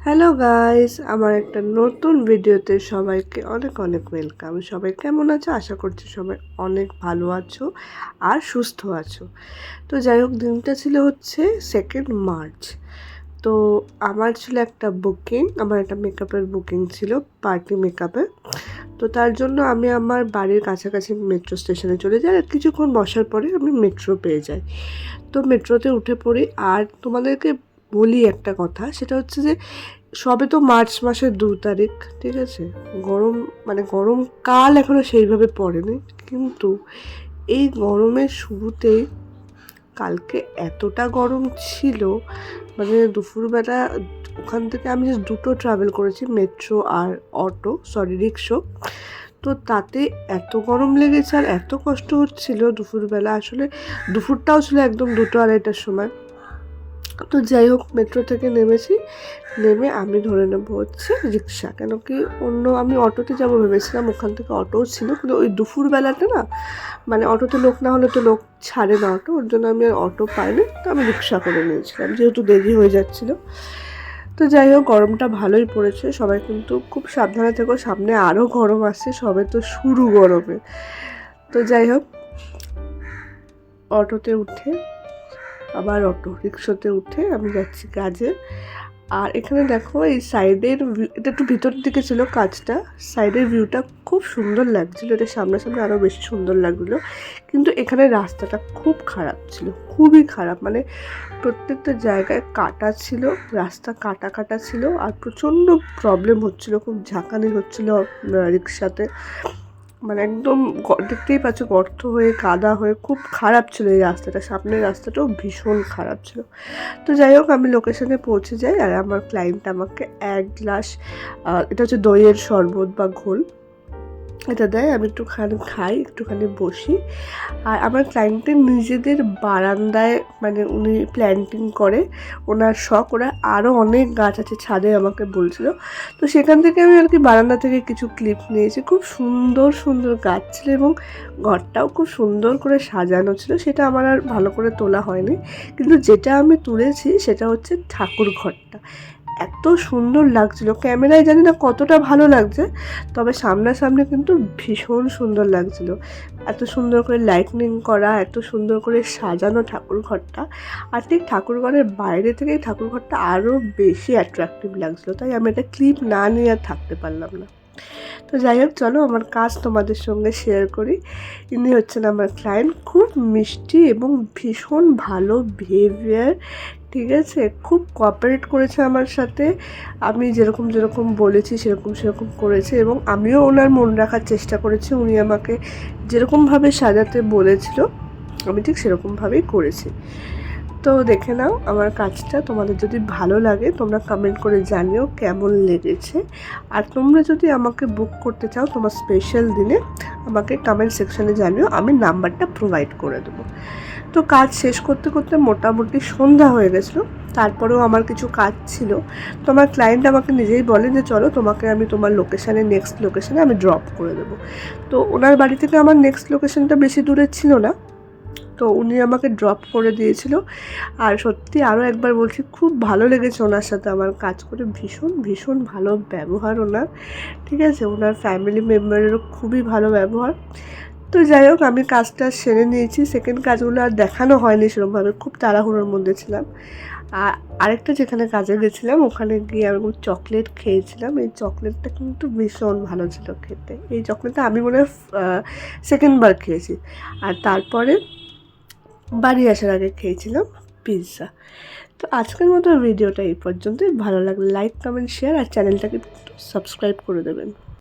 Hello guys, আমার একটা নতুন ভিডিওতে সবাইকে অনেক অনেক ওয়েলকাম। সবাই কেমন আছো? আশা করছি সবাই অনেক ভালো আছো আর সুস্থ আছো। তো যাই হোক, দিনটা ছিল হচ্ছে 2 মার্চ। তো আমার ছিল একটা বুকিং, আমার একটা মেকআপের বুকিং ছিল, পার্টি মেকআপের। তো তার জন্য আমি আমার বাড়ির কাছাকাছি মেট্রো স্টেশনে চলে যাই, আর কিছুক্ষণ বসার পরে আমি মেট্রো পেয়ে যাই। তো মেট্রোতে উঠে পড়ি। আর তোমাদেরকে বলি একটা কথা, সেটা হচ্ছে যে সবে তো মার্চ মাসের 2 তারিখ, ঠিক আছে? গরম মানে গরমকাল এখনো সেইভাবে পড়েনি, কিন্তু এই গরমের শুরুতেই কালকে এতটা গরম ছিল, মানে দুপুরবেলা ওখান থেকে আমি জাস্ট দুটো ট্রাভেল করেছি, মেট্রো আর রিক্সো। তো তাতে এত গরম লেগেছে আর এত কষ্ট হচ্ছিল দুপুরবেলা। আসলে দুপুরটাও ছিল একদম 2-2:30টার সময়। তো যাই হোক, মেট্রো থেকে নেমেছি, নেমে আমি ধরে নেবো হচ্ছে রিক্সা। কেন কি আমি অটোতে যাবো ভেবেছিলাম, ওখান থেকে অটোও ছিল, কিন্তু ওই দুপুরবেলাটা না, মানে অটোতে লোক না হলে তো লোক ছাড়ে না অটো, ওর জন্য আমি আর অটো পাইনি, তো আমি রিক্সা করে নিয়েছিলাম যেহেতু দেরি হয়ে যাচ্ছিলো। তো যাই হোক, গরমটা ভালোই পড়েছে। সবাই কিন্তু খুব সাবধানে থেকো, সামনে আরও গরম আসছে, সবে তো শুরু গরমে। তো যাই হোক, অটোতে উঠে আবার রিক্সাতে উঠে আমি যাচ্ছি কাজে। আর এখানে দেখো, এই সাইডের এটা একটু ভিতরের দিকে ছিল কাজটা, সাইডের ভিউটা খুব সুন্দর লাগছিলো, এটা সামনাসামনি আরও বেশি সুন্দর লাগছিলো। কিন্তু এখানে রাস্তাটা খুব খারাপ ছিল, খুবই খারাপ, মানে প্রত্যেকটা জায়গায় কাটা ছিল, রাস্তা কাটা কাটা ছিল, আর প্রচণ্ড প্রবলেম হচ্ছিলো, খুব ঝাঁকানি হচ্ছিলো রিক্সাতে। মানে একদম দেখতেই পাচ্ছ, গর্ত হয়ে কাদা হয়ে খুব খারাপ ছিল এই রাস্তাটা, সামনের রাস্তাটাও ভীষণ খারাপ ছিল। তো যাই হোক, আমি লোকেশনে পৌঁছে যাই, আর আমার ক্লায়েন্ট আমাকে 1 গ্লাস এটা হচ্ছে দইয়ের শরবত বা ঘোল, এটা দেয়। আমি একটুখানি খাই, একটুখানি বসি। আর আমার ক্লায়েন্টের নিজেদের বারান্দায়, মানে উনি প্ল্যান্টিং করে, ওনার শখ, ওরা আরও অনেক গাছ আছে ছাদে আমাকে বলছিল। তো সেখান থেকে আমি আর কি বারান্দা থেকে কিছু ক্লিপ নিয়েছি। খুব সুন্দর সুন্দর গাছ ছিল এবং ঘরটাও খুব সুন্দর করে সাজানো ছিল, সেটা আমার আর ভালো করে তোলা হয়নি। কিন্তু যেটা আমি তুলেছি সেটা হচ্ছে ঠাকুর ঘরটা। এত সুন্দর লাগছিল, ক্যামেরায় জানি না কতটা ভালো লাগছে, তবে সামনাসামনি কিন্তু ভীষণ সুন্দর লাগছিল। এত সুন্দর করে লাইটনিং করা, এত সুন্দর করে সাজানো ঠাকুর ঘরটা। আর ঠিক ঠাকুর ঘরের বাইরে থেকেই ঠাকুর ঘরটা আরও বেশি অ্যাট্রাকটিভ লাগছিলো, তাই আমি এটা ক্লিপ না নিয়ে আর থাকতে পারলাম না। তো যাই হোক, চলো আমার কাজ তোমাদের সঙ্গে শেয়ার করি। ইনি হচ্ছেন আমার ক্লায়েন্ট, খুব মিষ্টি এবং ভীষণ ভালো বিহেভিয়ার, ঠিক আছে? খুব কোঅপারেট করেছে আমার সাথে, আমি যেরকম যেরকম বলেছি সেরকম সেরকম করেছে, এবং আমিও ওনার মন রাখার চেষ্টা করেছি। উনি আমাকে যেরকমভাবে সাজাতে বলেছিল আমি ঠিক সেরকমভাবেই করেছি। তো দেখে নাও আমার কাজটা, তোমাদের যদি ভালো লাগে তোমরা কমেন্ট করে জানিও কেমন লেগেছে। আর তোমরা যদি আমাকে বুক করতে চাও তোমার স্পেশাল দিনে, আমাকে কমেন্ট সেকশানে জানিও, আমি নাম্বারটা প্রোভাইড করে দেবো। তো কাজ শেষ করতে করতে মোটামুটি সন্ধ্যা হয়ে গেছিলো, তারপরেও আমার কিছু কাজ ছিল। তো আমার ক্লায়েন্ট আমাকে নিজেই বলে যে চলো তোমাকে আমি তোমার নেক্সট লোকেশানে আমি ড্রপ করে দেবো। তো ওনার বাড়ি থেকে আমার নেক্সট লোকেশানটা বেশি দূরে ছিল না, তো উনি আমাকে ড্রপ করে দিয়েছিল। আর সত্যি আরও একবার বলছি, খুব ভালো লেগেছে ওনার সাথে আমার কাজ করে, ভীষণ ভীষণ ভালো ব্যবহার ওনার, ঠিক আছে? ওনার ফ্যামিলি মেম্বারেরও খুবই ভালো ব্যবহার। তো যাই হোক, আমি কাজটা সেরে নিয়েছি। সেকেন্ড কাজগুলো আর দেখানো হয়নি সেরকমভাবে, খুব তাড়াহুড়োর মধ্যে ছিলাম। আর আরেকটা যেখানে কাজে গেছিলাম ওখানে গিয়ে আমি চকলেট খেয়েছিলাম, এই চকলেটটা কিন্তু ভীষণ ভালো ছিল খেতে। এই চকলেটটা আমি মনে হয় সেকেন্ডবার খেয়েছি। আর তারপরে বাড়ি আসার আগে খেয়েছিলাম পিৎজা। তো আজকের মতো ভিডিওটা এই পর্যন্তই। ভালো লাগলে লাইক, কমেন্ট, শেয়ার, আর চ্যানেলটাকে একটু সাবস্ক্রাইব করে দেবেন।